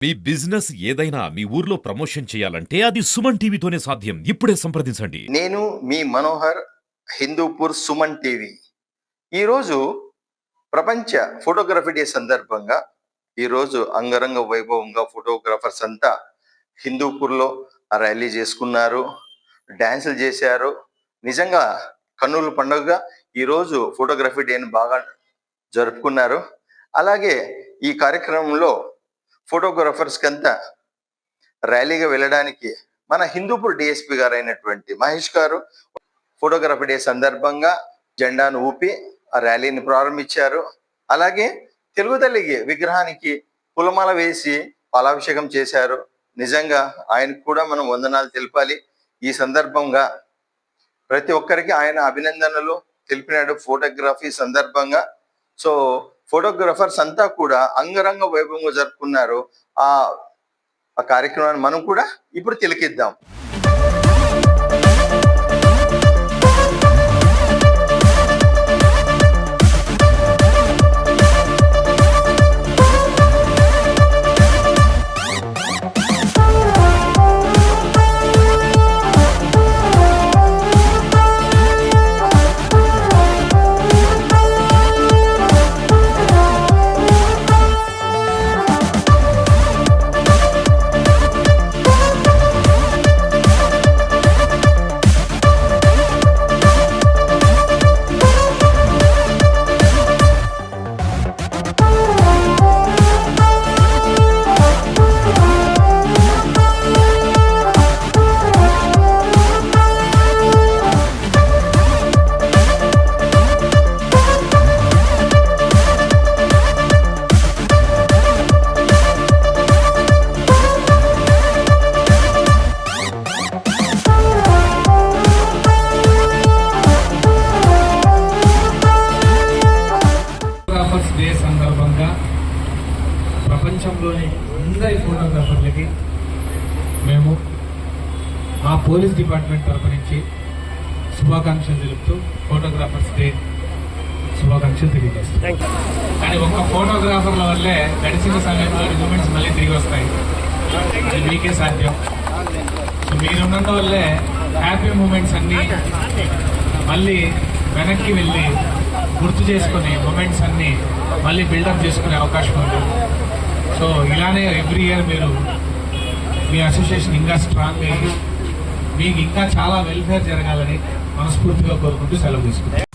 మీ business ఏదైనా మీ ఊర్లో promotion చేయాలంటే అది సుమన్ టీవీతోనే సాధ్యం. ఇప్పుడే సంప్రదించండి. నేను మీ మనోహర్, హిందూపూర్ సుమన్ టీవీ. ఈరోజు ప్రపంచ ఫోటోగ్రఫీ డే సందర్భంగా ఈరోజు అంగరంగ వైభవంగా ఫోటోగ్రాఫర్స్ అంతా హిందూపూర్లో ర్యాలీ చేసుకున్నారు, డ్యాన్సులు చేశారు. నిజంగా కన్నుల పండుగగా ఈరోజు ఫోటోగ్రఫీ డేని బాగా జరుపుకున్నారు. అలాగే ఈ కార్యక్రమంలో ఫోటోగ్రాఫర్స్ కంతా ర్యాలీగా వెళ్ళడానికి మన హిందూపూర్ డిఎస్పీ గారు అయినటువంటి మహేష్ గారు ఫోటోగ్రఫీ డే సందర్భంగా జెండాను ఊపి ఆ ర్యాలీని ప్రారంభించారు. అలాగే తెలుగు తల్లికి విగ్రహానికి పూలమాల వేసి పాలాభిషేకం చేశారు. నిజంగా ఆయనకు కూడా మనం వందనాలు తెలపాలి. ఈ సందర్భంగా ప్రతి ఒక్కరికి ఆయన అభినందనలు తెలిపినాడు ఫోటోగ్రఫీ సందర్భంగా. సో ఫోటోగ్రాఫర్స్ అంతా కూడా అంగరంగ వైభవంగా జరుపుకున్నారు. ఆ కార్యక్రమాన్ని మనం కూడా ఇప్పుడు తిలకిద్దాం. డే సందర్భంగా ప్రపంచంలోని అందరి ఫోటోగ్రాఫర్లకి మేము మా పోలీస్ డిపార్ట్మెంట్ తరపు నుంచి శుభాకాంక్షలు తెలుపుతూ ఫోటోగ్రాఫర్స్ డే శుభాకాంక్షలు తెలియజేస్తాం. కానీ ఒక్క ఫోటోగ్రాఫర్ల వల్లే గడిచిన సమయంలో మూమెంట్స్ మళ్ళీ తిరిగి వస్తాయి. అది మీకే సాధ్యం. సో మీరున్నంత వల్లే హ్యాపీ మూమెంట్స్ అన్నీ మళ్ళీ వెనక్కి వెళ్ళి గుర్తు చేసుకుని మూమెంట్స్ అన్ని మళ్ళీ బిల్డప్ చేసుకునే అవకాశం ఉంది. సో ఇలానే ఎవ్రీ ఇయర్ మీరు మీ అసోసియేషన్ ఇంకా స్ట్రాంగ్ అయ్యి మీకు ఇంకా చాలా వెల్ఫేర్ జరగాలని మనస్ఫూర్తిగా కోరుకుంటూ సెలవు తీసుకుంటాం.